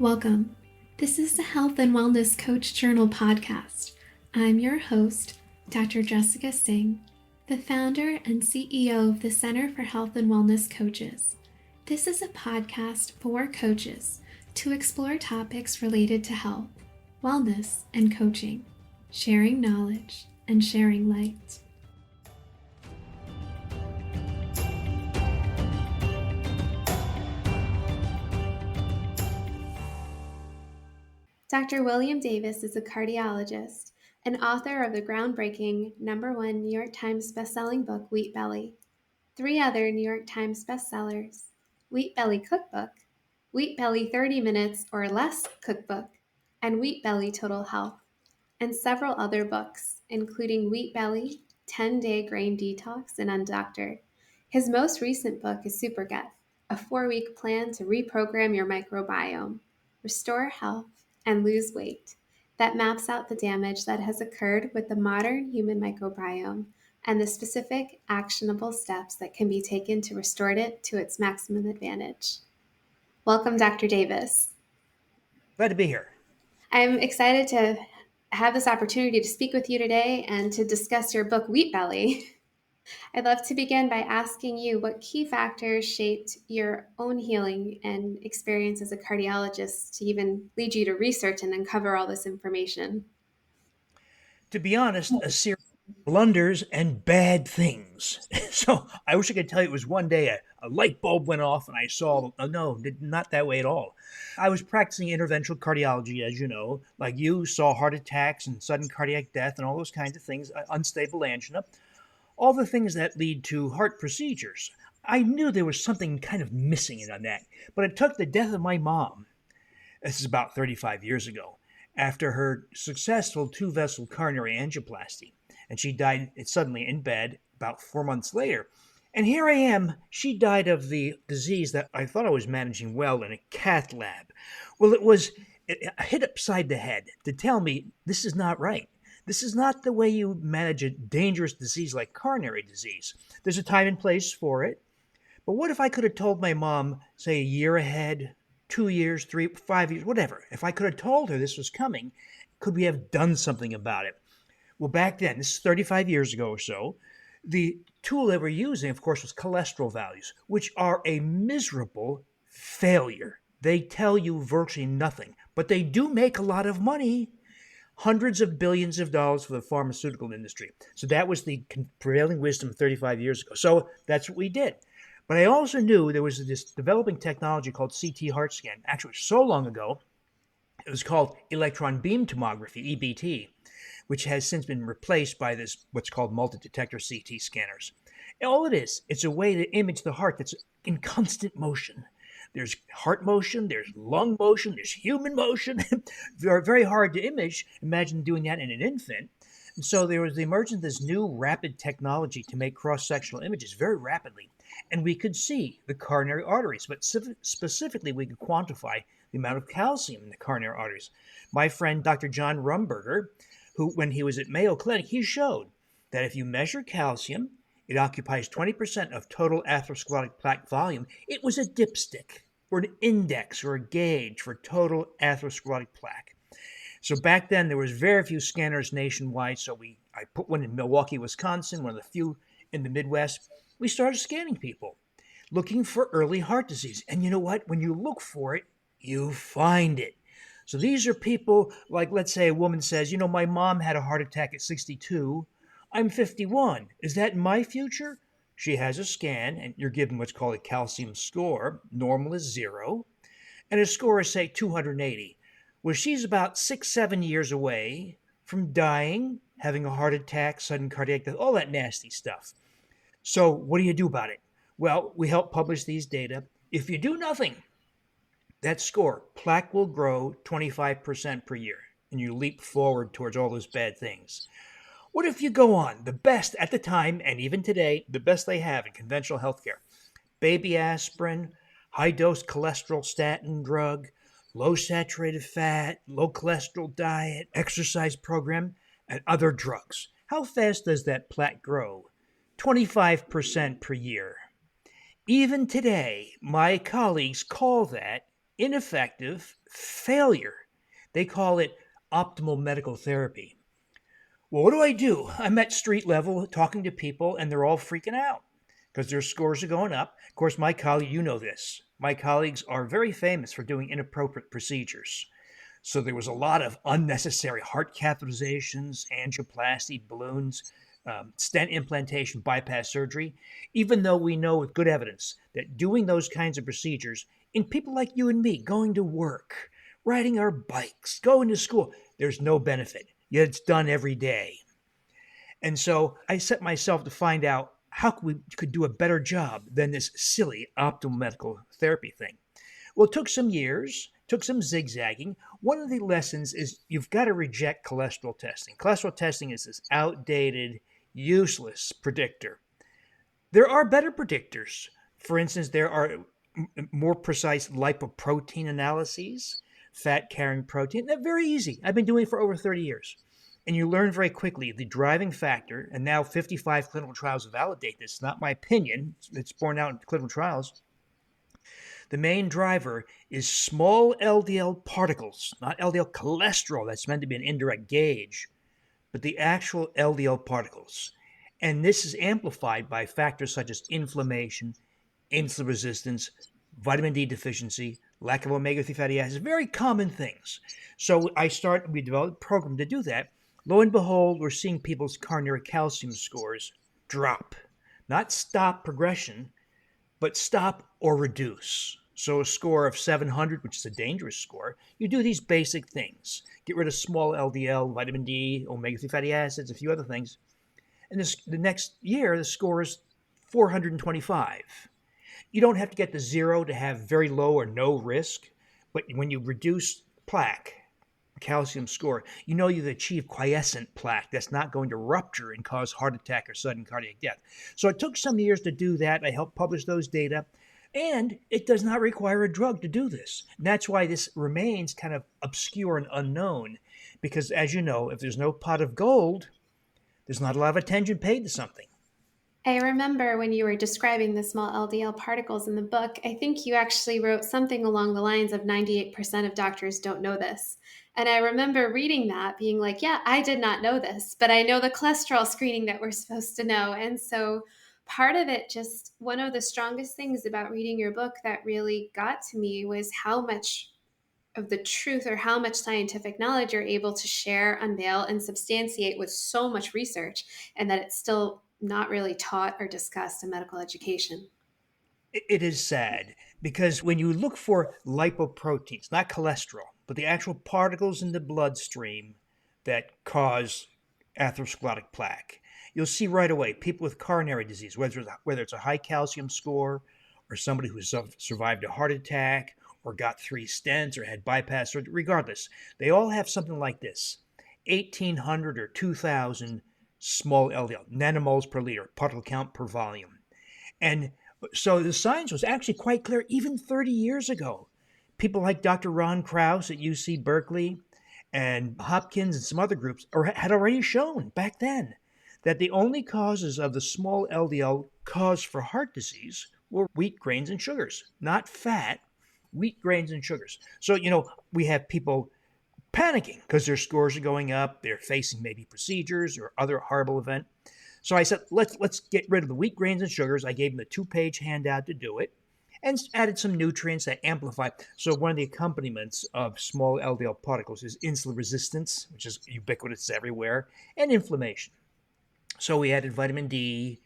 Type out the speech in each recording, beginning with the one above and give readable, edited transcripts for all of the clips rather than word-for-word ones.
Welcome. This is the Health and Wellness Coach Journal podcast. I'm your host, Dr. Jessica Singh, the founder and CEO of the Center for Health and Wellness Coaches. This is a podcast for coaches to explore topics related to health, wellness, and coaching, sharing knowledge and sharing light. Dr. William Davis is a cardiologist and author of the groundbreaking #1 New York Times bestselling book, Wheat Belly, 3 other New York Times bestsellers, Wheat Belly Cookbook, Wheat Belly 30 Minutes or Less Cookbook, and Wheat Belly Total Health, and several other books, including Wheat Belly, 10-Day Grain Detox Undoctored. His most recent book is Super Gut, a 4-week plan to reprogram your microbiome, restore health, and lose weight, that maps out the damage that has occurred with the modern human microbiome and the specific actionable steps that can be taken to restore it to its maximum advantage. Welcome, Dr. Davis. Glad to be here. I'm excited to have this opportunity to speak with you today and to discuss your book, Wheat Belly. I'd love to begin by asking you what key factors shaped your own healing and experience as a cardiologist to even lead you to research and uncover all this information. To be honest, a series of blunders and bad things. So I wish I could tell you it was one day a light bulb went off and I saw, oh, no, not that way at all. I was practicing interventional cardiology, as you know, like you saw heart attacks and sudden cardiac death and all those kinds of things, unstable angina, all the things that lead to heart procedures. I knew there was something kind of missing on that, but it took the death of my mom. This is about 35 years ago, after her successful 2-vessel coronary angioplasty. And she died suddenly in bed about 4 months later. And here I am. She died of the disease that I thought I was managing well in a cath lab. Well, it hit upside the head to tell me this is not right. This is not the way you manage a dangerous disease like coronary disease. There's a time and place for it. But what if I could have told my mom, say, a year ahead, 2 years, 3, 5 years, whatever. If I could have told her this was coming, could we have done something about it? Well, back then, this is 35 years ago or so, the tool they were using, of course, was cholesterol values, which are a miserable failure. They tell you virtually nothing, but they do make a lot of money. Hundreds of billions of dollars for the pharmaceutical industry. So that was the prevailing wisdom 35 years ago. So that's what we did. But I also knew there was this developing technology called CT heart scan. Actually, so long ago, it was called electron beam tomography, EBT, which has since been replaced by this what's called multi-detector CT scanners. And all it is, it's a way to image the heart that's in constant motion. There's heart motion, there's lung motion, there's human motion. They're very hard to image. Imagine doing that in an infant. And so there was the emergence of this new rapid technology to make cross-sectional images very rapidly. And we could see the coronary arteries, but specifically we could quantify the amount of calcium in the coronary arteries. My friend, Dr. John Rumberger, who, when he was at Mayo Clinic, he showed that if you measure calcium, it occupies 20% of total atherosclerotic plaque volume. It was a dipstick or an index or a gauge for total atherosclerotic plaque. So back then, there was very few scanners nationwide. So I put one in Milwaukee, Wisconsin, one of the few in the Midwest. We started scanning people, looking for early heart disease. And you know what? When you look for it, you find it. So these are people like, let's say a woman says, my mom had a heart attack at 62. I'm 51. Is that in my future? She has a scan, and you're given what's called a calcium score. Normal is 0. And a score is, say, 280. Well, she's about 6-7 years away from dying, having a heart attack, sudden cardiac death, all that nasty stuff. So what do you do about it? Well, we help publish these data. If you do nothing, that score, plaque will grow 25% per year, and you leap forward towards all those bad things. What if you go on, the best at the time, and even today, the best they have in conventional healthcare? Baby aspirin, high-dose cholesterol statin drug, low saturated fat, low cholesterol diet, exercise program, and other drugs. How fast does that plaque grow? 25% per year. Even today, my colleagues call that ineffective failure. They call it optimal medical therapy. Well, what do I do? I'm at street level talking to people, and they're all freaking out because their scores are going up. Of course, my colleague, you know this. My colleagues are very famous for doing inappropriate procedures. So there was a lot of unnecessary heart catheterizations, angioplasty, balloons, stent implantation, bypass surgery, even though we know with good evidence that doing those kinds of procedures in people like you and me, going to work, riding our bikes, going to school, there's no benefit. Yet it's done every day. And so I set myself to find out how we could do a better job than this silly optimal medical therapy thing. Well, it took some years, took some zigzagging. One of the lessons is you've got to reject cholesterol testing. Cholesterol testing is this outdated, useless predictor. There are better predictors. For instance, there are more precise lipoprotein analyses, fat carrying protein. They're very easy. I've been doing it for over 30 years. And you learn very quickly the driving factor, and now 55 clinical trials validate this. It's not my opinion, it's borne out in clinical trials. The main driver is small LDL particles, not LDL cholesterol, that's meant to be an indirect gauge, but the actual LDL particles. And this is amplified by factors such as inflammation, insulin resistance, vitamin D deficiency, lack of omega 3 fatty acids, very common things. So we developed a program to do that. Lo and behold, we're seeing people's coronary calcium scores drop. Not stop progression, but stop or reduce. So a score of 700, which is a dangerous score, you do these basic things. Get rid of small LDL, vitamin D, omega 3 fatty acids, a few other things. And the next year, the score is 425. You don't have to get to zero to have very low or no risk, but when you reduce plaque, calcium score, you know you've achieved quiescent plaque that's not going to rupture and cause heart attack or sudden cardiac death. So it took some years to do that. I helped publish those data. And it does not require a drug to do this. And that's why this remains kind of obscure and unknown. Because as you know, if there's no pot of gold, there's not a lot of attention paid to something. I remember when you were describing the small LDL particles in the book, I think you actually wrote something along the lines of 98% of doctors don't know this. And I remember reading that being like, yeah, I did not know this, but I know the cholesterol screening that we're supposed to know. And so part of it, just one of the strongest things about reading your book that really got to me was how much of the truth or how much scientific knowledge you're able to share, unveil, and substantiate with so much research, and that it's still not really taught or discussed in medical education. It is sad because when you look for lipoproteins, not cholesterol, but the actual particles in the bloodstream that cause atherosclerotic plaque, you'll see right away people with coronary disease, whether it's a high calcium score or somebody who survived a heart attack or got 3 stents or had bypass surgery, regardless, they all have something like this: 1,800 or 2,000 small LDL, nanomoles per liter, particle count per volume. And so the science was actually quite clear even 30 years ago. People like Dr. Ron Krauss at UC Berkeley and Hopkins and some other groups had already shown back then that the only causes of the small LDL cause for heart disease were wheat, grains, and sugars, not fat, wheat, grains, and sugars. So, we have people panicking because their scores are going up, they're facing maybe procedures or other horrible event. So I said, let's get rid of the wheat, grains, and sugars. I gave them a 2-page handout to do it and added some nutrients that amplify. So one of the accompaniments of small LDL particles is insulin resistance, which is ubiquitous everywhere, and inflammation. So we added vitamin D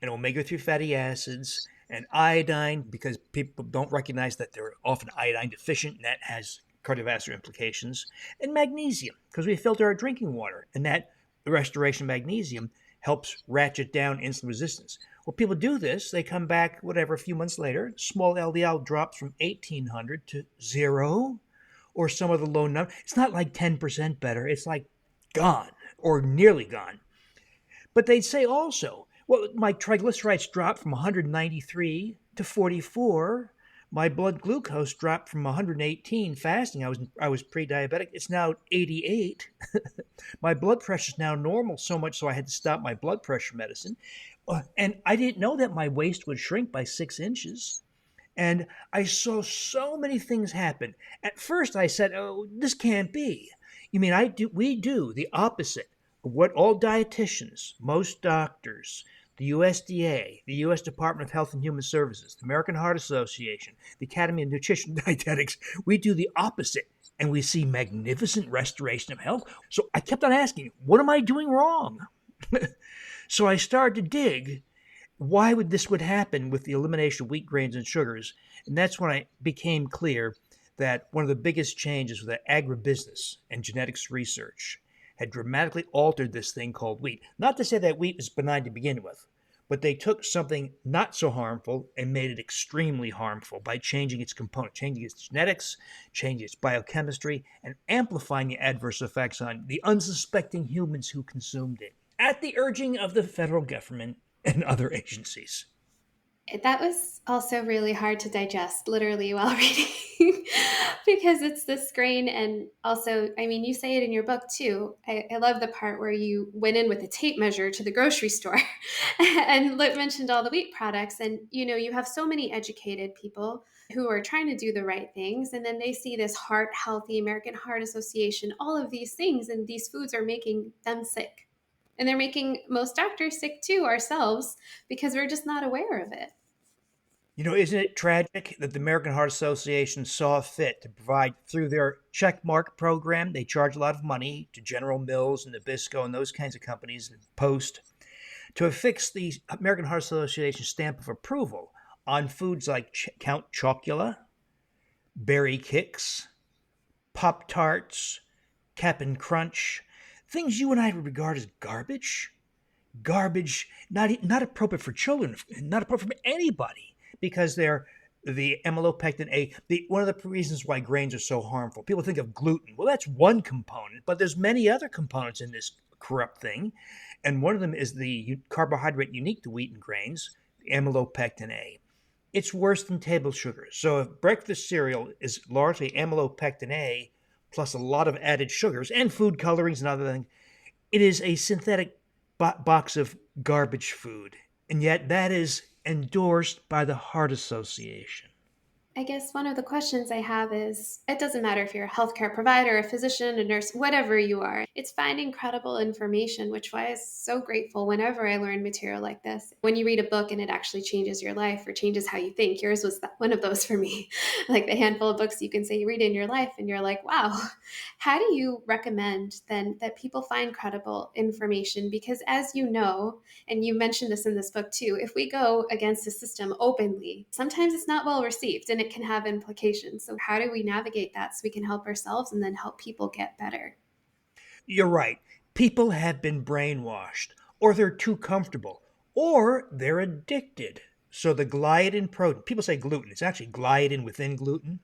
and omega-3 fatty acids and iodine because people don't recognize that they're often iodine deficient, and that has cardiovascular implications, and magnesium because we filter our drinking water, and that restoration of magnesium helps ratchet down insulin resistance. Well, people do this, they come back, a few months later, small LDL drops from 1,800 to zero, or some of the low number. It's not like 10% better, it's like gone or nearly gone. But they'd say also, well, my triglycerides dropped from 193 to 44. My blood glucose dropped from 118 fasting. I was pre-diabetic. It's now 88. My blood pressure is now normal, so much so I had to stop my blood pressure medicine. And I didn't know that my waist would shrink by 6 inches. And I saw so many things happen. At first, I said, "Oh, this can't be." You mean I do? We do the opposite of what all dietitians, most doctors, the USDA, the U.S. Department of Health and Human Services, the American Heart Association, the Academy of Nutrition and Dietetics. We do the opposite, and we see magnificent restoration of health. So I kept on asking, "What am I doing wrong?" So I started to dig why would this would happen with the elimination of wheat grains and sugars. And that's when I became clear that one of the biggest changes was that agribusiness and genetics research had dramatically altered this thing called wheat. Not to say that wheat was benign to begin with, but they took something not so harmful and made it extremely harmful by changing its component, changing its genetics, changing its biochemistry, and amplifying the adverse effects on the unsuspecting humans who consumed it at the urging of the federal government and other agencies. That was also really hard to digest, literally, while reading, because it's this grain. And also, I mean, you say it in your book too. I love the part where you went in with a tape measure to the grocery store and mentioned all the wheat products. And, you have so many educated people who are trying to do the right things. And then they see this heart healthy, American Heart Association, all of these things, and these foods are making them sick. And they're making most doctors sick too, ourselves, because we're just not aware of it. Isn't it tragic that the American Heart Association saw fit to provide through their check mark program? They charge a lot of money to General Mills and Nabisco and those kinds of companies, and Post, to affix the American Heart Association stamp of approval on foods like Count Chocula, Berry Kicks, Pop Tarts, Cap'n Crunch, things you and I would regard as garbage, not appropriate for children, not appropriate for anybody, because they're the amylopectin A. One of the reasons why grains are so harmful. People think of gluten. Well, that's one component, but there's many other components in this corrupt thing, and one of them is the carbohydrate unique to wheat and grains, amylopectin A. It's worse than table sugar. So if breakfast cereal is largely amylopectin A plus a lot of added sugars and food colorings and other things, it is a synthetic box of garbage food. And yet that is endorsed by the Heart Association. I guess one of the questions I have is it doesn't matter if you're a healthcare provider, a physician, a nurse, whatever you are, it's finding credible information, which why I'm so grateful whenever I learn material like this. When you read a book and it actually changes your life or changes how you think, yours was one of those for me. Like the handful of books you can say you read in your life and you're like, wow, how do you recommend then that people find credible information? Because as you know, and you mentioned this in this book too, if we go against a system openly, sometimes it's not well received and it can have implications. So, how do we navigate that so we can help ourselves and then help people get better? You're right. People have been brainwashed, or they're too comfortable, or they're addicted. So the gliadin protein, people say gluten, it's actually gliadin within gluten,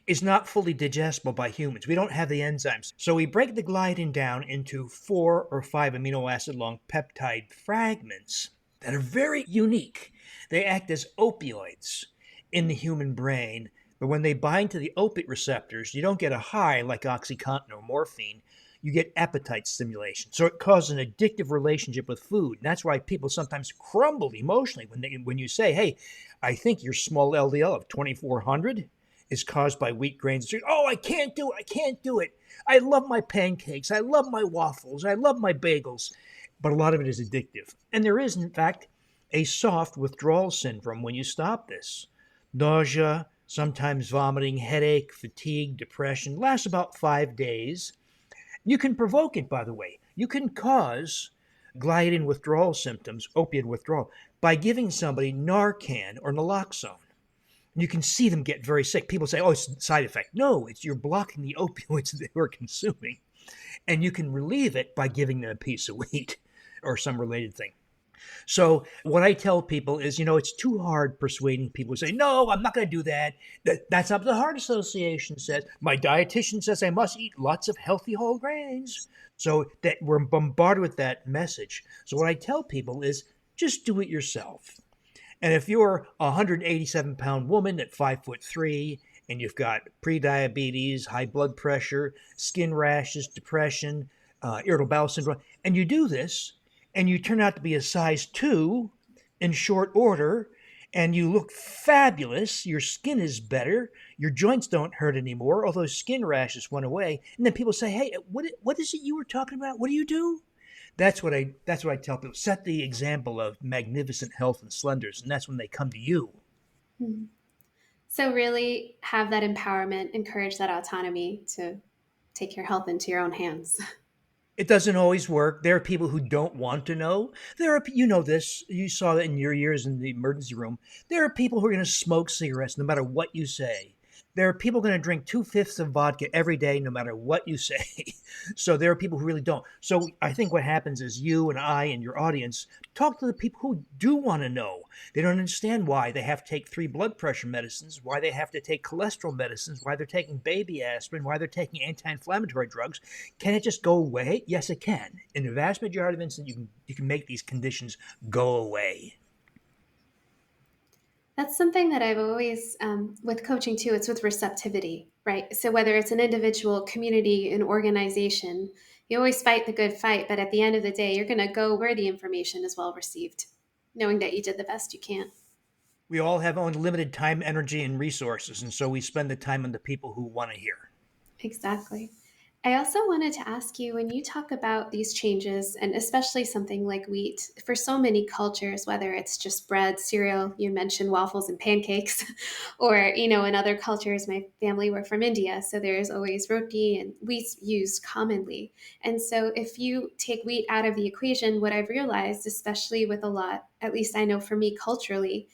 is not fully digestible by humans. We don't have the enzymes. So we break the gliadin down into 4 or 5 amino acid long peptide fragments that are very unique. They act as opioids in the human brain, but when they bind to the opiate receptors, you don't get a high like Oxycontin or morphine. You get appetite stimulation. So it causes an addictive relationship with food. And that's why people sometimes crumble emotionally when you say, hey, I think your small LDL of 2400 is caused by wheat grains. Oh, I can't do it. I can't do it. I love my pancakes. I love my waffles. I love my bagels. But a lot of it is addictive. And there is, in fact, a soft withdrawal syndrome when you stop this. Nausea, sometimes vomiting, headache, fatigue, depression, lasts about 5 days. You can provoke it, by the way. You can cause gliadin withdrawal symptoms, opiate withdrawal, by giving somebody Narcan or naloxone. You can see them get very sick. People say, oh, it's a side effect. No, it's you're blocking the opioids they were consuming. And you can relieve it by giving them a piece of wheat or some related thing. So what I tell people is, it's too hard persuading people to say, no, I'm not going to do that. That's not what the Heart Association says. My dietitian says I must eat lots of healthy whole grains. So that we're bombarded with that message. So what I tell people is just do it yourself. And if you're a 187-pound woman at 5'3" and you've got prediabetes, high blood pressure, skin rashes, depression, irritable bowel syndrome, and you do this, and you turn out to be a size 2 in short order, and you look fabulous. Your skin is better. Your joints don't hurt anymore. All those skin rashes went away. And then people say, "Hey, what is it you were talking about? What do you do?" That's what I tell people. Set the example of magnificent health and slenders, and that's when they come to you. Hmm. So, really have that empowerment, encourage that autonomy to take your health into your own hands. It doesn't always work. There are people who don't want to know. You know this. You saw that in your years in the emergency room. There are people who are going to smoke cigarettes no matter what you say. There are people going to drink 2/5 of vodka every day no matter what you say. So there are people who really don't. So I think what happens is you and I and your audience talk to the people who do want to know. They don't understand why they have to take 3 blood pressure medicines, why they have to take cholesterol medicines, why they're taking baby aspirin, why they're taking anti-inflammatory drugs. Can it just go away? Yes, it can. In the vast majority of instances, you can make these conditions go away. That's something that I've always, with coaching too, it's with receptivity, right? So whether it's an individual, community, an organization, you always fight the good fight, but at the end of the day, you're going to go where the information is well received, knowing that you did the best you can. We all have unlimited time, energy, and resources, and so we spend the time on the people who want to hear. Exactly. I also wanted to ask you when you talk about these changes, and especially something like wheat, for so many cultures, whether it's just bread, cereal, you mentioned waffles and pancakes, or, in other cultures, my family were from India, so there's always roti and wheat's used commonly. And so if you take wheat out of the equation, what I've realized, especially with a lot, at least I know for me culturally,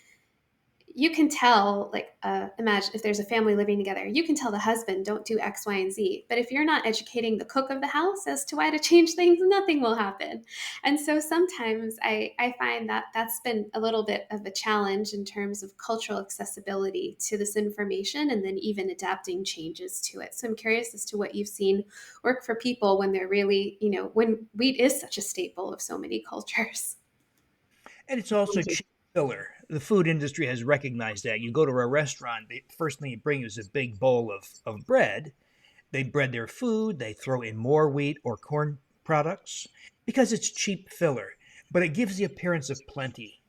you can tell, like, imagine if there's a family living together, you can tell the husband don't do X, Y, and Z, but if you're not educating the cook of the house as to why to change things, nothing will happen. And so sometimes I find that that's been a little bit of a challenge in terms of cultural accessibility to this information, and then even adapting changes to it. So I'm curious as to what you've seen work for people when they're really, when wheat is such a staple of so many cultures. And it's also cheap filler. The food industry has recognized that. You go to a restaurant, the first thing you bring is a big bowl of bread. They bread their food, they throw in more wheat or corn products because it's cheap filler, but it gives the appearance of plenty.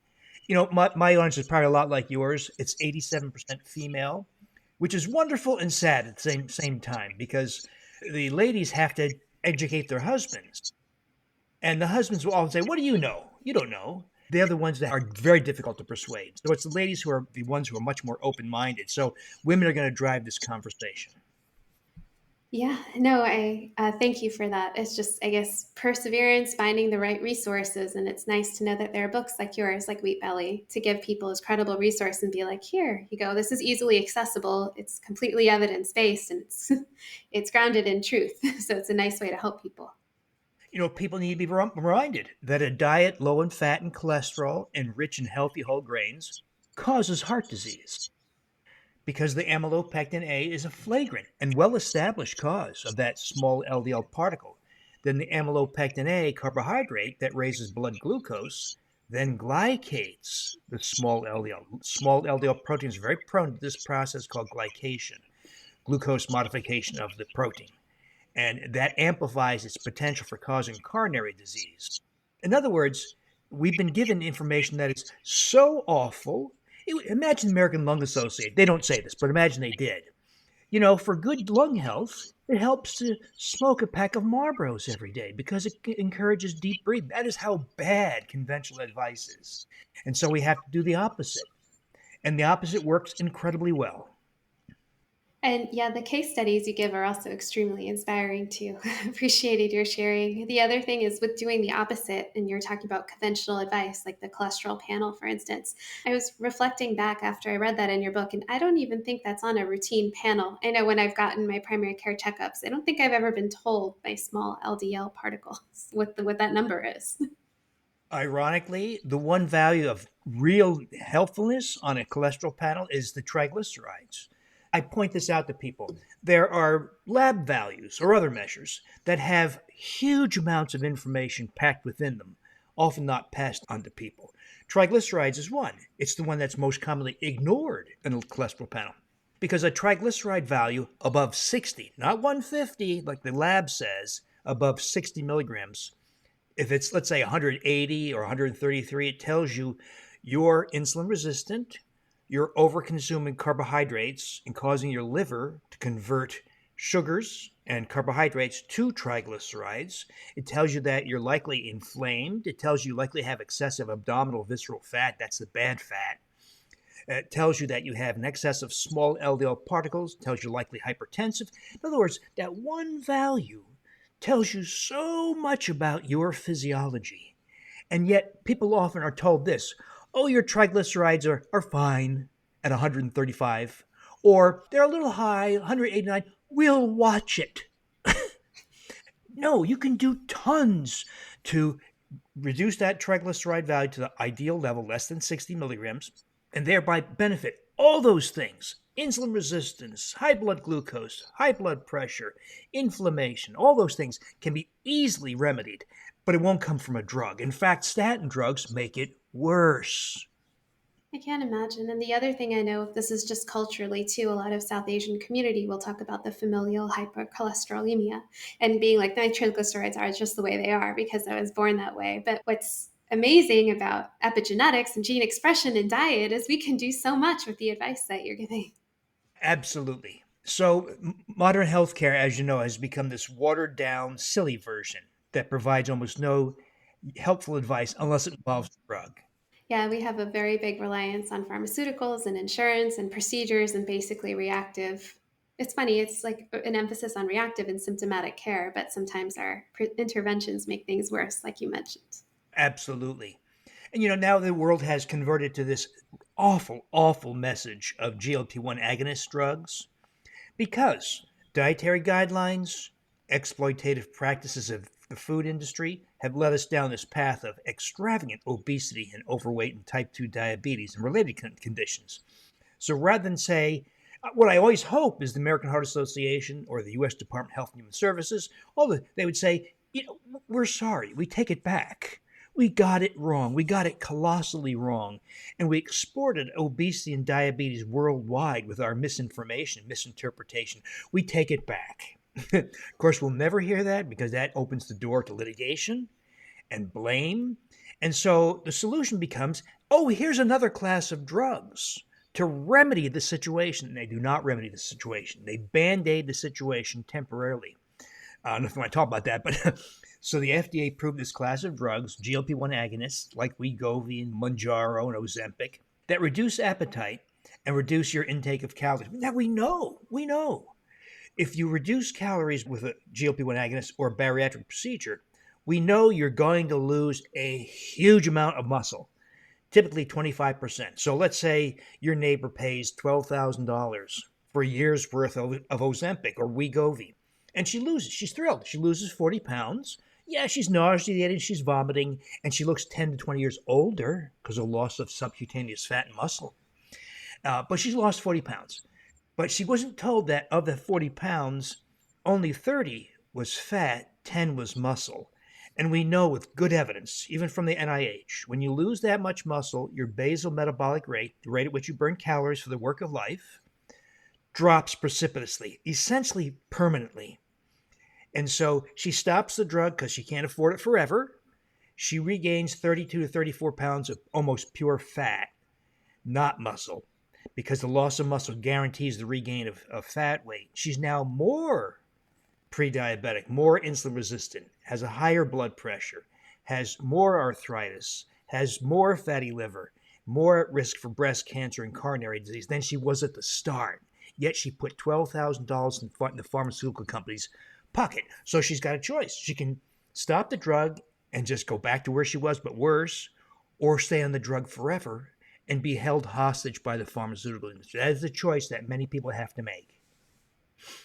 My audience is probably a lot like yours. It's 87% female, which is wonderful and sad at the same time because the ladies have to educate their husbands. And the husbands will often say, "What do you know? You don't know." They're the ones that are very difficult to persuade. So it's the ladies who are the ones who are much more open minded. So women are going to drive this conversation. Yeah, no, I thank you for that. It's just, I guess, perseverance, finding the right resources. And it's nice to know that there are books like yours, like Wheat Belly, to give people as credible resource and be like, here you go. This is easily accessible. It's completely evidence based, and it's it's grounded in truth. So it's a nice way to help people. People need to be reminded that a diet low in fat and cholesterol and rich in healthy whole grains causes heart disease because the amylopectin A is a flagrant and well established cause of that small LDL particle. Then the amylopectin A carbohydrate that raises blood glucose then glycates the small LDL. Small LDL proteins are very prone to this process called glycation, glucose modification of the protein, and that amplifies its potential for causing coronary disease. In other words, we've been given information that is so awful. Imagine the American Lung Association. They don't say this, but imagine they did. For good lung health, it helps to smoke a pack of Marlboros every day because it encourages deep breathing. That is how bad conventional advice is. And so we have to do the opposite. And the opposite works incredibly well. And yeah, the case studies you give are also extremely inspiring too. Appreciated your sharing. The other thing is with doing the opposite, and you're talking about conventional advice, like the cholesterol panel, for instance. I was reflecting back after I read that in your book, and I don't even think that's on a routine panel. I know when I've gotten my primary care checkups, I don't think I've ever been told my small LDL particles what that number is. Ironically, the one value of real helpfulness on a cholesterol panel is the triglycerides. I point this out to people. There are lab values or other measures that have huge amounts of information packed within them, often not passed on to people. Triglycerides is one. It's the one that's most commonly ignored in a cholesterol panel because a triglyceride value above 60, not 150 like the lab says, above 60 milligrams, if it's, let's say, 180 or 133, it tells you you're insulin resistant, You're overconsuming carbohydrates and causing your liver to convert sugars and carbohydrates to triglycerides. It tells you that you're likely inflamed. It tells you likely have excessive abdominal visceral fat. That's the bad fat. It tells you that you have an excess of small LDL particles. It tells you likely hypertensive. In other words, that one value tells you so much about your physiology. And yet, people often are told this: oh, your triglycerides are fine at 135, or they're a little high, 189. We'll watch it. No, you can do tons to reduce that triglyceride value to the ideal level, less than 60 milligrams, and thereby benefit all those things: insulin resistance, high blood glucose, high blood pressure, inflammation. All those things can be easily remedied, but it won't come from a drug. In fact, statin drugs make it worse. I can't imagine. And the other thing I know, this is just culturally too, a lot of South Asian community will talk about the familial hypercholesterolemia and being like, my triglycerides are just the way they are because I was born that way. But what's amazing about epigenetics and gene expression and diet is we can do so much with the advice that you're giving. Absolutely. So, modern healthcare, as you know, has become this watered down, silly version that provides almost no helpful advice unless it involves a drug. Yeah, we have a very big reliance on pharmaceuticals and insurance and procedures and basically reactive. It's funny, it's like an emphasis on reactive and symptomatic care, but sometimes our interventions make things worse, like you mentioned. Absolutely. And now the world has converted to this awful, awful message of GLP-1 agonist drugs because dietary guidelines, exploitative practices of the food industry have led us down this path of extravagant obesity and overweight and type 2 diabetes and related conditions. So rather than say, what I always hope is the American Heart Association or the U.S. Department of Health and Human Services, they would say, we're sorry, we take it back. We got it wrong. We got it colossally wrong. And we exported obesity and diabetes worldwide with our misinformation, misinterpretation. We take it back. Of course, we'll never hear that because that opens the door to litigation and blame. And so the solution becomes, oh, here's another class of drugs to remedy the situation. And they do not remedy the situation. They band-aid the situation temporarily. I don't know if you want to talk about that, but so the FDA approved this class of drugs, GLP-1 agonists like Wegovy and Mounjaro and Ozempic, that reduce appetite and reduce your intake of calories. Now we know, if you reduce calories with a GLP-1 agonist or a bariatric procedure, we know you're going to lose a huge amount of muscle, typically 25%. So let's say your neighbor pays $12,000 for a year's worth of Ozempic or Wegovy. And she loses. She's thrilled. She loses 40 pounds. Yeah, she's nauseated, she's vomiting, and she looks 10 to 20 years older because of loss of subcutaneous fat and muscle. But she's lost 40 pounds. But she wasn't told that of the 40 pounds, only 30 was fat, 10 was muscle. And we know with good evidence, even from the NIH, when you lose that much muscle, your basal metabolic rate, the rate at which you burn calories for the work of life, drops precipitously, essentially permanently. And so she stops the drug because she can't afford it forever. She regains 32 to 34 pounds of almost pure fat, not muscle, because the loss of muscle guarantees the regain of fat weight. She's now more pre-diabetic, more insulin resistant, has a higher blood pressure, has more arthritis, has more fatty liver, more at risk for breast cancer and coronary disease than she was at the start. Yet she put $12,000 in the pharmaceutical company's pocket. So she's got a choice. She can stop the drug and just go back to where she was, but worse, or stay on the drug forever and be held hostage by the pharmaceutical industry. That is the choice that many people have to make.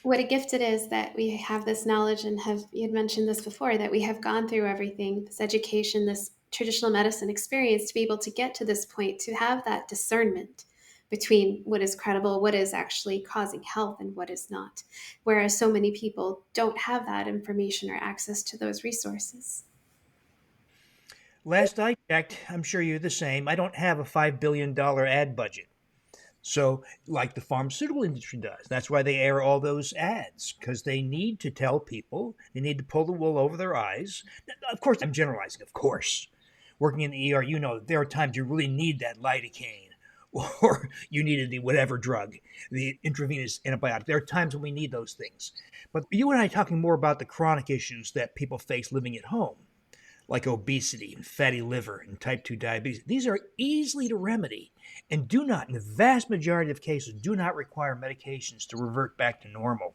What a gift it is that we have this knowledge and have, you had mentioned this before, that we have gone through everything, this education, this traditional medicine experience to be able to get to this point, to have that discernment between what is credible, what is actually causing health, and what is not. Whereas so many people don't have that information or access to those resources. Last I checked, I'm sure you're the same, I don't have a $5 billion ad budget. So, like the pharmaceutical industry does, that's why they air all those ads, because they need to tell people, they need to pull the wool over their eyes. Of course, I'm generalizing, of course. Working in the ER, you know that there are times you really need that lidocaine or you needed the whatever drug, the intravenous antibiotic. There are times when we need those things. But you and I are talking more about the chronic issues that people face living at home, like obesity and fatty liver and type 2 diabetes. These are easily to remedy and do not, in the vast majority of cases, do not require medications to revert back to normal.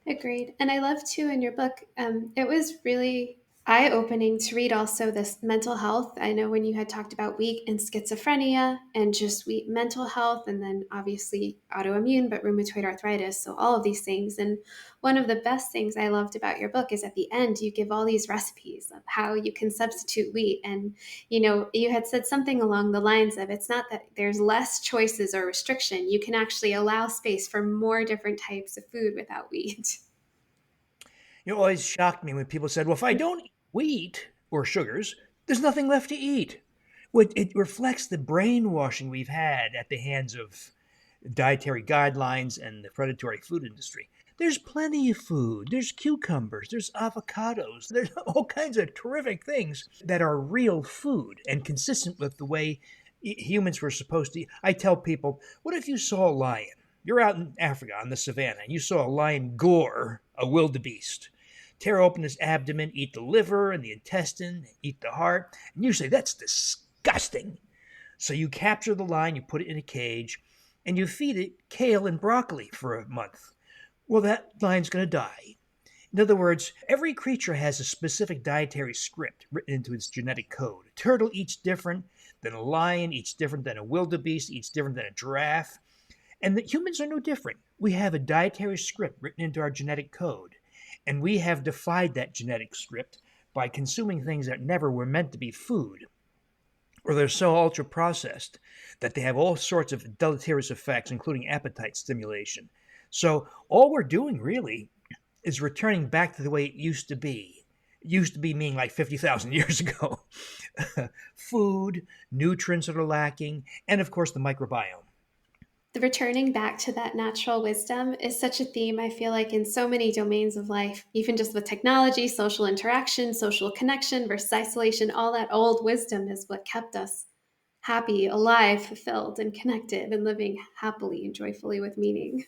Agreed. And I love too in your book, it was really eye opening to read also this mental health. I know when you had talked about wheat and schizophrenia and just wheat mental health, and then obviously autoimmune, but rheumatoid arthritis. So all of these things. And one of the best things I loved about your book is at the end, you give all these recipes of how you can substitute wheat. And, you had said something along the lines of it's not that there's less choices or restriction. You can actually allow space for more different types of food without wheat. It always shocked me when people said, well, if I don't eat wheat or sugars, there's nothing left to eat. Well, it reflects the brainwashing we've had at the hands of dietary guidelines and the predatory food industry. There's plenty of food. There's cucumbers, there's avocados, there's all kinds of terrific things that are real food and consistent with the way humans were supposed to eat. I tell people, what if you saw a lion? You're out in Africa on the savannah and you saw a lion gore a wildebeest. Tear open his abdomen, eat the liver and the intestine, eat the heart, and you say, that's disgusting. So you capture the lion, you put it in a cage, and you feed it kale and broccoli for a month. Well, that lion's going to die. In other words, every creature has a specific dietary script written into its genetic code. A turtle eats different than a lion, eats different than a wildebeest, eats different than a giraffe. And the humans are no different. We have a dietary script written into our genetic code, and we have defied that genetic script by consuming things that never were meant to be food, or they're so ultra processed that they have all sorts of deleterious effects, including appetite stimulation. So all we're doing really is returning back to the way it used to be. It used to be meaning like 50,000 years ago. Food, nutrients that are lacking, and of course the microbiome. The returning back to that natural wisdom is such a theme, I feel like, in so many domains of life, even just with technology, social interaction, social connection versus isolation. All that old wisdom is what kept us happy, alive, fulfilled, and connected, and living happily and joyfully with meaning.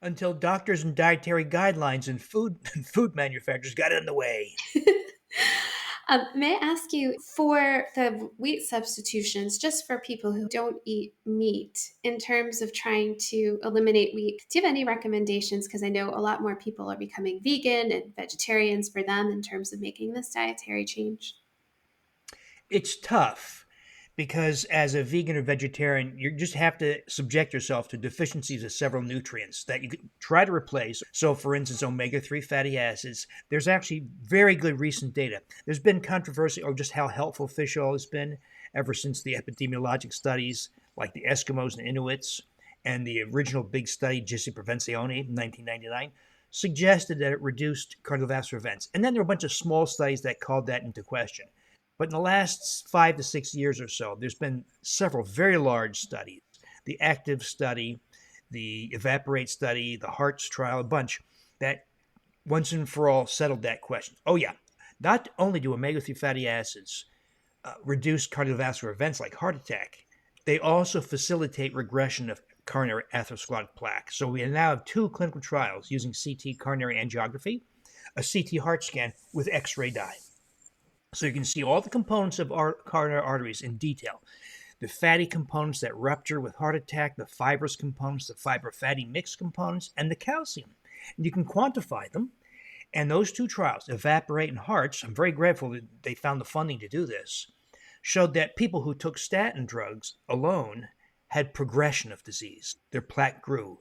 Until doctors and dietary guidelines and food and food manufacturers got in the way. May I ask you for the wheat substitutions, just for people who don't eat meat, in terms of trying to eliminate wheat, do you have any recommendations? Because I know a lot more people are becoming vegan and vegetarians for them in terms of making this dietary change. It's tough because as a vegan or vegetarian, you just have to subject yourself to deficiencies of several nutrients that you can try to replace. So, for instance, omega 3 fatty acids, there's actually very good recent data. There's been controversy over just how helpful fish oil has been ever since the epidemiologic studies like the Eskimos and Inuits and the original big study, Gissi Prevenzione in 1999 suggested that it reduced cardiovascular events. And then there were a bunch of small studies that called that into question. But in the last 5 to 6 years or so, there's been several very large studies, the ACTIVE study, the EVAPORATE study, the HEARTS trial, a bunch that once and for all settled that question. Oh, yeah. Not only do omega 3 fatty acids reduce cardiovascular events like heart attack, they also facilitate regression of coronary atherosclerotic plaque. So we now have two clinical trials using CT coronary angiography, a CT heart scan with X ray dye. So you can see all the components of our coronary arteries in detail. The fatty components that rupture with heart attack, the fibrous components, the fibrofatty mixed components, and the calcium. And you can quantify them. And those two trials, EVAPORATE and HEARTS, I'm very grateful that they found the funding to do this, showed that people who took statin drugs alone had progression of disease. Their plaque grew.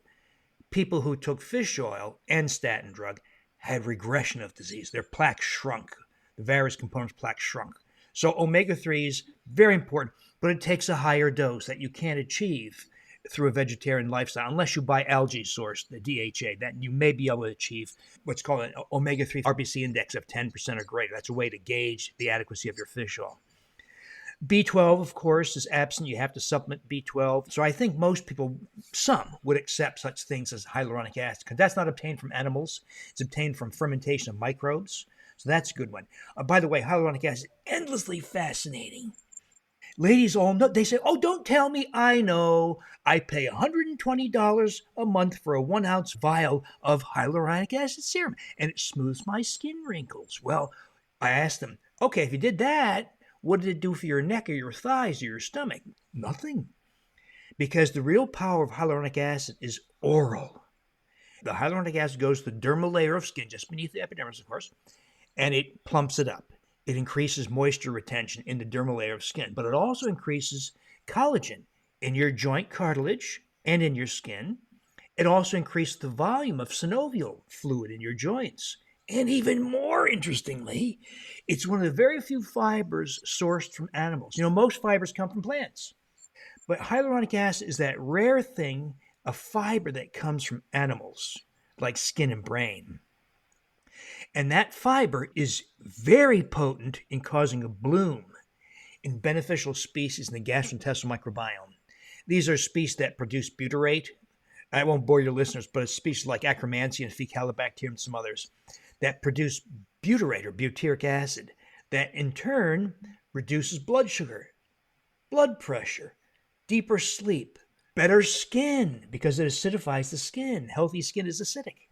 People who took fish oil and statin drug had regression of disease. Their plaque shrunk. The various components plaque shrunk. So omega 3s, very important, but it takes a higher dose that you can't achieve through a vegetarian lifestyle unless you buy algae source, the DHA, that you may be able to achieve what's called an omega 3 RBC index of 10% or greater. That's a way to gauge the adequacy of your fish oil. B12, of course, is absent. You have to supplement B12. So I think most people, some, would accept such things as hyaluronic acid because that's not obtained from animals. It's obtained from fermentation of microbes. So that's a good one. By the way, hyaluronic acid is endlessly fascinating Ladies all know, they say, oh, don't tell me, I know. I pay $120 a month for a 1 ounce vial of hyaluronic acid serum, and it smooths my skin wrinkles. Well, I asked them, okay, if you did that, what did it do for your neck or your thighs or your stomach? Nothing. Because the real power of hyaluronic acid is oral. The hyaluronic acid goes to the dermal layer of skin, just beneath the epidermis, of course, and it plumps it up. It increases moisture retention in the dermal layer of skin, but it also increases collagen in your joint cartilage and in your skin. It also increases the volume of synovial fluid in your joints. And even more interestingly, it's one of the very few fibers sourced from animals. Most fibers come from plants, but hyaluronic acid is that rare thing, a fiber that comes from animals, like skin and brain. And that fiber is very potent in causing a bloom in beneficial species in the gastrointestinal microbiome. These are species that produce butyrate. I won't bore your listeners, but it's species like Akkermansia and Faecalibacterium and some others that produce butyrate or butyric acid that in turn reduces blood sugar, blood pressure, deeper sleep, better skin because it acidifies the skin. Healthy skin is acidic.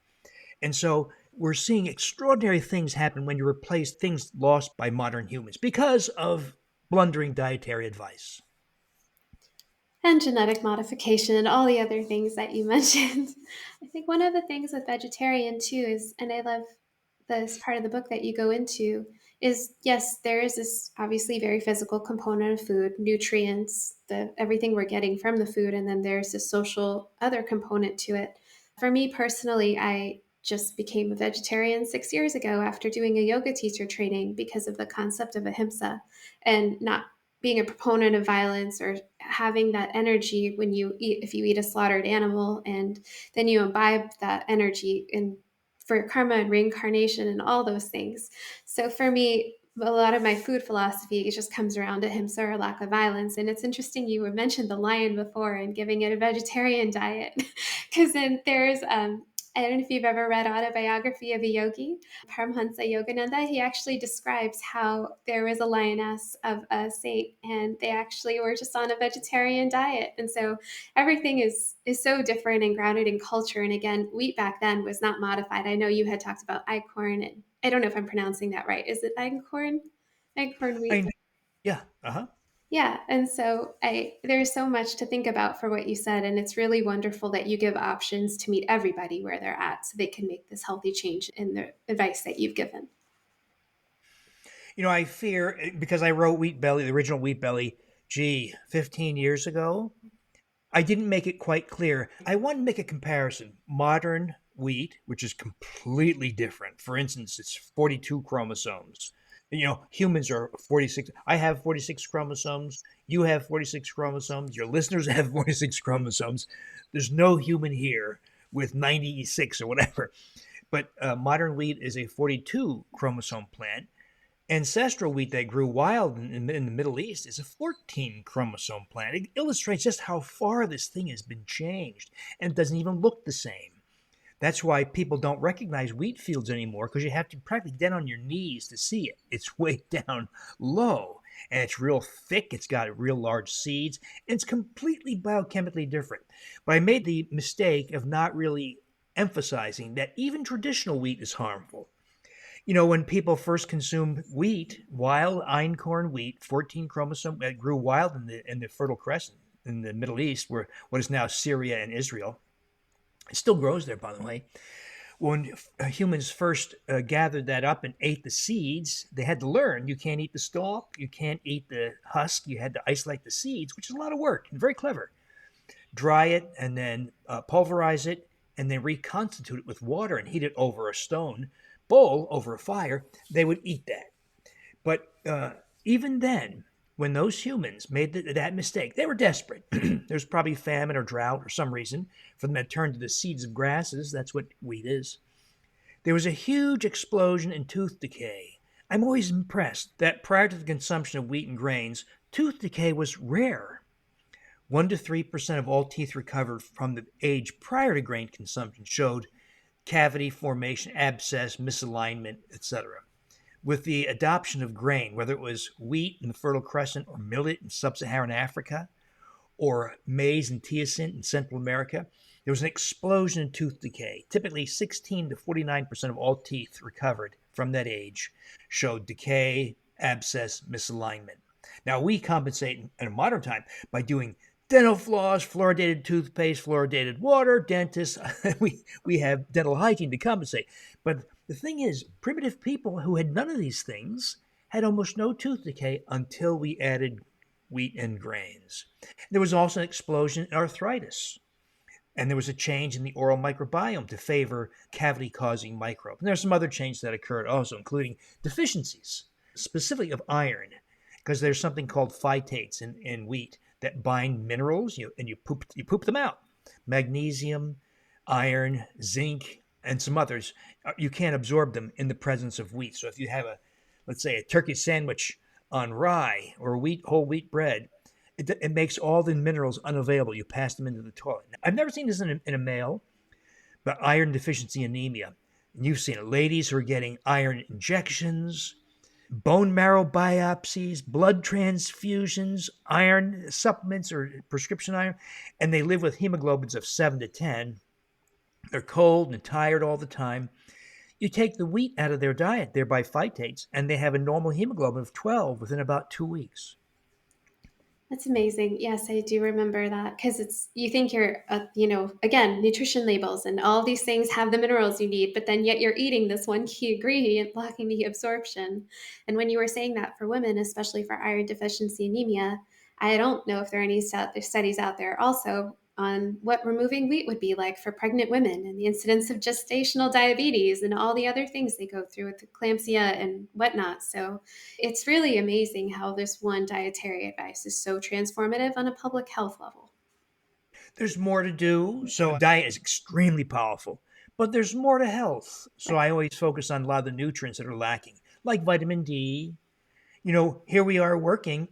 And so we're seeing extraordinary things happen when you replace things lost by modern humans because of blundering dietary advice. And genetic modification and all the other things that you mentioned. I think one of the things with vegetarian too is, and I love this part of the book that you go into, is yes, there is this obviously very physical component of food, nutrients, the everything we're getting from the food, and then there's this social other component to it. For me personally, I just became a vegetarian 6 years ago after doing a yoga teacher training because of the concept of ahimsa and not being a proponent of violence or having that energy when you eat, if you eat a slaughtered animal, and then you imbibe that energy in for karma and reincarnation and all those things. So for me, a lot of my food philosophy, it just comes around to ahimsa or lack of violence. And it's interesting you mentioned the lion before and giving it a vegetarian diet, because then I don't know if you've ever read Autobiography of a Yogi, Paramhansa Yogananda. He actually describes how there was a lioness of a saint, and they actually were just on a vegetarian diet. And so everything is so different and grounded in culture. And again, wheat back then was not modified. I know you had talked about einkorn, and I don't know if I'm pronouncing that right. Is it einkorn? Einkorn wheat. I Yeah, uh-huh. Yeah, and so I there's so much to think about for what you said, and it's really wonderful that you give options to meet everybody where they're at so they can make this healthy change in the advice that you've given. I fear because I wrote Wheat Belly, the original Wheat Belly, 15 years ago. I didn't make it quite clear. I want to make a comparison. Modern wheat, which is completely different. For instance, it's 42 chromosomes. Humans are 46. I have 46 chromosomes. You have 46 chromosomes. Your listeners have 46 chromosomes. There's no human here with 96 or whatever. But modern wheat is a 42 chromosome plant. Ancestral wheat that grew wild in the Middle East is a 14 chromosome plant. It illustrates just how far this thing has been changed, and it doesn't even look the same. That's why people don't recognize wheat fields anymore, because you have to practically get on your knees to see it. It's way down low, and it's real thick. It's got real large seeds, and it's completely biochemically different. But I made the mistake of not really emphasizing that even traditional wheat is harmful. When people first consumed wheat, wild einkorn wheat, 14 chromosome, that grew wild in the Fertile Crescent in the Middle East, where what is now Syria and Israel. It still grows there, by the way. When humans first gathered that up and ate the seeds, they had to learn you can't eat the stalk, you can't eat the husk, you had to isolate the seeds, which is a lot of work and very clever. Dry it and then pulverize it and then reconstitute it with water and heat it over a stone bowl over a fire. They would eat that. But even then, when those humans made that mistake, they were desperate. There's probably famine or drought or some reason for them to turn to the seeds of grasses. That's what wheat is. There was a huge explosion in tooth decay. I'm always impressed that prior to the consumption of wheat and grains, tooth decay was rare. 1 to 3% of all teeth recovered from the age prior to grain consumption showed cavity formation, abscess, misalignment, etc. with the adoption of grain, whether it was wheat in the Fertile Crescent or millet in sub-Saharan Africa or maize and teosinte in Central America, there was an explosion in tooth decay. Typically, 16 to 49% of all teeth recovered from that age showed decay, abscess, misalignment. Now, we compensate in a modern time by doing dental floss, fluoridated toothpaste, fluoridated water, dentists. we have dental hygiene to compensate. But the thing is, primitive people who had none of these things had almost no tooth decay until we added wheat and grains. There was also an explosion in arthritis. And there was a change in the oral microbiome to favor cavity-causing microbes. And there are some other changes that occurred also, including deficiencies, specifically of iron, because there's something called phytates in wheat that bind minerals, and you poop them out. Magnesium, iron, zinc, and some others. You can't absorb them in the presence of wheat. So if you have let's say, a turkey sandwich on rye or whole wheat bread, it makes all the minerals unavailable. You pass them into the toilet. Now, I've never seen this in a male, but iron deficiency anemia. And you've seen it. Ladies who are getting iron injections, bone marrow biopsies, blood transfusions, iron supplements or prescription iron, and they live with hemoglobins of 7 to 10. They're cold and tired all the time. You take the wheat out of their diet, thereby phytates, and they have a normal hemoglobin of 12 within about 2 weeks. That's amazing. Yes, I do remember that because you think you're, again, nutrition labels and all these things have the minerals you need, but then yet you're eating this one key ingredient blocking the absorption. And when you were saying that for women, especially for iron deficiency anemia, I don't know if there are any studies out there also on what removing wheat would be like for pregnant women and the incidence of gestational diabetes and all the other things they go through with eclampsia and whatnot. So it's really amazing how this one dietary advice is so transformative on a public health level. There's more to do. So diet is extremely powerful, but there's more to health. So I always focus on a lot of the nutrients that are lacking, like vitamin D. Here we are working,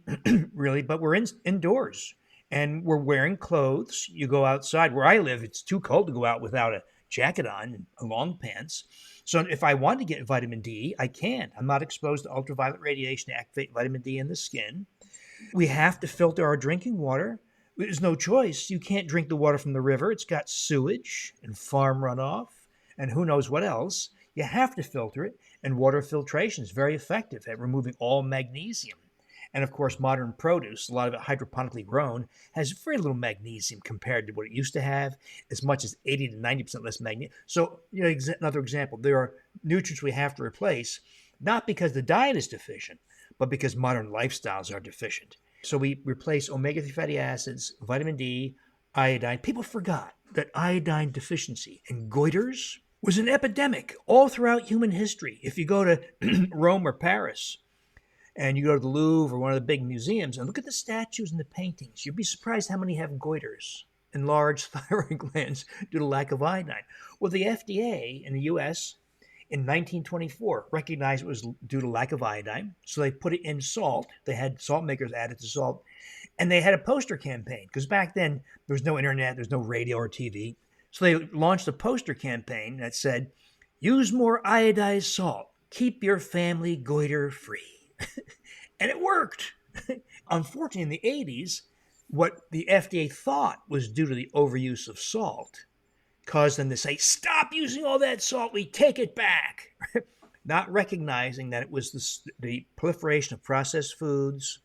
really, but we're indoors and we're wearing clothes. You go outside. Where I live, it's too cold to go out without a jacket on and long pants. So if I want to get vitamin D, I can. I'm not exposed to ultraviolet radiation to activate vitamin D in the skin. We have to filter our drinking water. There's no choice. You can't drink the water from the river. It's got sewage and farm runoff and who knows what else. You have to filter it, and water filtration is very effective at removing all magnesium. And of course, modern produce, a lot of it hydroponically grown, has very little magnesium compared to what it used to have, as much as 80 to 90% less magnesium. So, another example, there are nutrients we have to replace, not because the diet is deficient, but because modern lifestyles are deficient. So we replace omega-3 fatty acids, vitamin D, iodine. People forgot that iodine deficiency and goiters was an epidemic all throughout human history. If you go to Rome or Paris and you go to the Louvre or one of the big museums and look at the statues and the paintings, you'd be surprised how many have goiters and large thyroid glands due to lack of iodine. Well, the FDA in the US in 1924 recognized it was due to lack of iodine, so they put it in salt. They had salt makers add it to salt, and they had a poster campaign because back then there was no internet, there's no radio or TV. So they launched a poster campaign that said, "Use more iodized salt. Keep your family goiter free." And it worked. Unfortunately, in the 80s, what the FDA thought was due to the overuse of salt caused them to say, "Stop using all that salt, we take it back." Not recognizing that it was the proliferation of processed foods,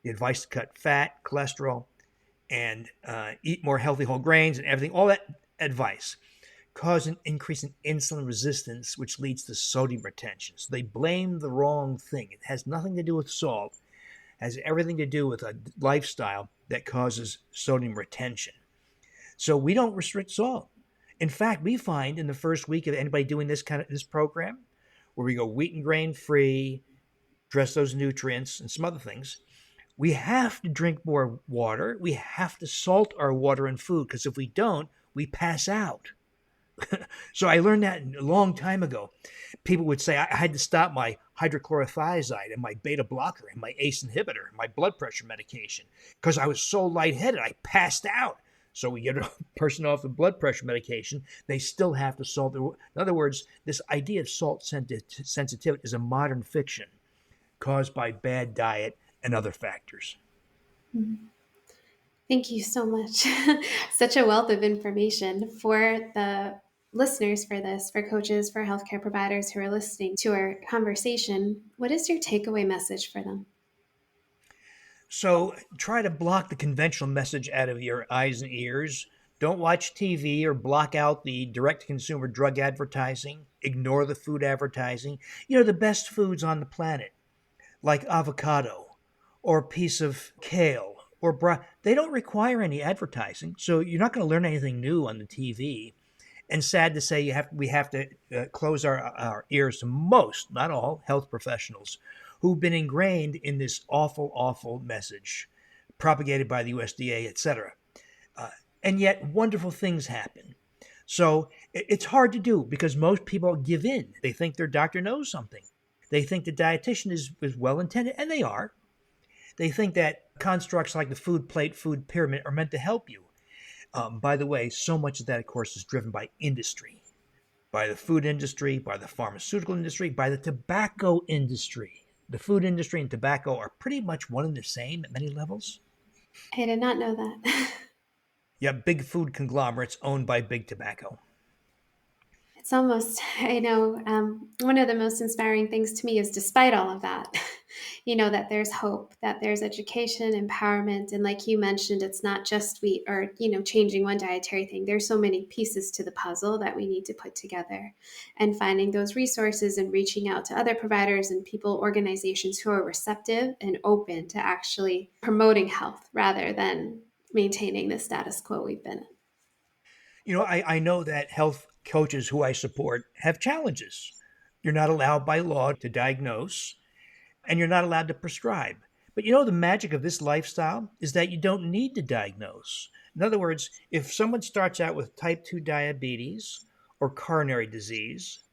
the advice to cut fat, cholesterol, and eat more healthy whole grains and everything, all that advice caused an increase in insulin resistance, which leads to sodium retention. So they blame the wrong thing. It has nothing to do with salt. It has everything to do with a lifestyle that causes sodium retention. So we don't restrict salt. In fact, we find in the first week of anybody doing this program, where we go wheat and grain free, address those nutrients and some other things, we have to drink more water. We have to salt our water and food, because if we don't, we pass out. So I learned that a long time ago. People would say I had to stop my hydrochlorothiazide and my beta blocker and my ACE inhibitor, my blood pressure medication, because I was so lightheaded. I passed out. So we get a person off the blood pressure medication, they still have to salt. In other words, this idea of salt sensitivity is a modern fiction caused by bad diet and other factors. Mhm. Thank you so much. Such a wealth of information for the listeners for this, for coaches, for healthcare providers who are listening to our conversation. What is your takeaway message for them? So try to block the conventional message out of your eyes and ears. Don't watch TV or block out the direct consumer drug advertising. Ignore the food advertising. The best foods on the planet, like avocado or a piece of kale or they don't require any advertising. So you're not going to learn anything new on the TV. And sad to say, we have to close our ears to most, not all, health professionals who've been ingrained in this awful, awful message propagated by the USDA, etc. And yet, wonderful things happen. So it's hard to do because most people give in. They think their doctor knows something. They think the dietitian is well intended, and they are. They think that constructs like the food plate, food pyramid are meant to help you. By the way, so much of that, of course, is driven by industry, by the food industry, by the pharmaceutical industry, by the tobacco industry. The food industry and tobacco are pretty much one and the same at many levels. I did not know that. You have big food conglomerates owned by big tobacco. It's almost, I know, one of the most inspiring things to me is despite all of that, that there's hope, that there's education, empowerment. And like you mentioned, it's not just wheat or, changing one dietary thing. There's so many pieces to the puzzle that we need to put together, and finding those resources and reaching out to other providers and people, organizations who are receptive and open to actually promoting health rather than maintaining the status quo we've been in. I know that health coaches who I support have challenges. You're not allowed by law to diagnose, and you're not allowed to prescribe. But the magic of this lifestyle is that you don't need to diagnose. In other words, if someone starts out with type 2 diabetes or coronary disease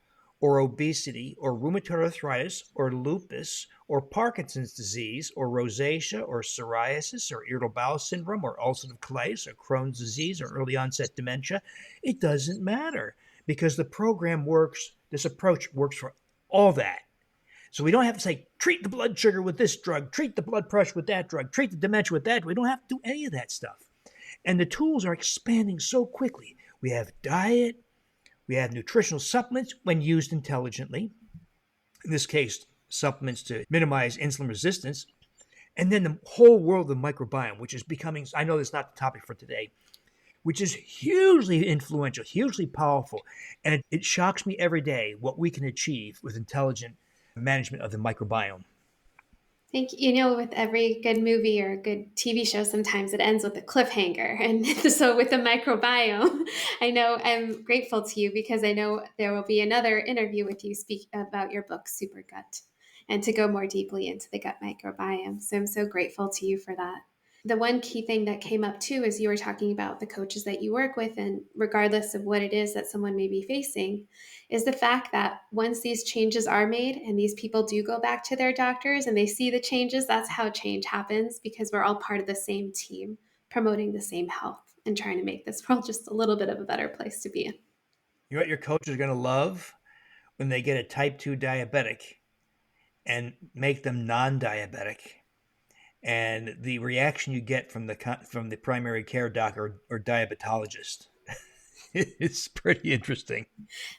or obesity or rheumatoid arthritis or lupus or Parkinson's disease or rosacea or psoriasis or irritable bowel syndrome or ulcerative colitis or Crohn's disease or early onset dementia, it doesn't matter because the program works, this approach works for all that. So we don't have to say, treat the blood sugar with this drug, treat the blood pressure with that drug, treat the dementia with that. We don't have to do any of that stuff. And the tools are expanding so quickly. We have diet, we have nutritional supplements when used intelligently. In this case, supplements to minimize insulin resistance. And then the whole world of the microbiome, which is becoming, I know that's not the topic for today, which is hugely influential, hugely powerful. And it shocks me every day what we can achieve with intelligent management of the microbiome. I think, with every good movie or good TV show, sometimes it ends with a cliffhanger. And so with the microbiome, I know I'm grateful to you because I know there will be another interview with you speak about your book, Super Gut, and to go more deeply into the gut microbiome. So I'm so grateful to you for that. The one key thing that came up too is you were talking about the coaches that you work with, and regardless of what it is that someone may be facing, is the fact that once these changes are made and these people do go back to their doctors and they see the changes, that's how change happens because we're all part of the same team promoting the same health and trying to make this world just a little bit of a better place to be in. You know what your coach is going to love? When they get a type 2 diabetic and make them non-diabetic, and the reaction you get from the primary care doc or diabetologist. It's pretty interesting.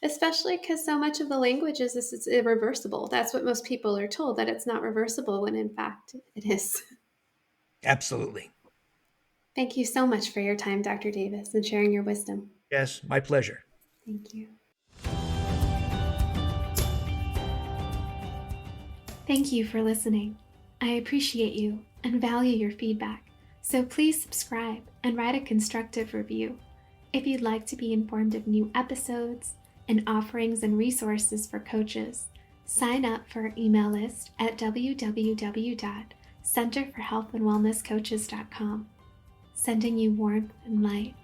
Especially because so much of the language is this is irreversible. That's what most people are told, that it's not reversible, when in fact it is. Absolutely. Thank you so much for your time, Dr. Davis, and sharing your wisdom. Yes, my pleasure. Thank you. Thank you for listening. I appreciate you and value your feedback, so please subscribe and write a constructive review. If you'd like to be informed of new episodes and offerings and resources for coaches, sign up for our email list at www.centerforhealthandwellnesscoaches.com. Sending you warmth and light.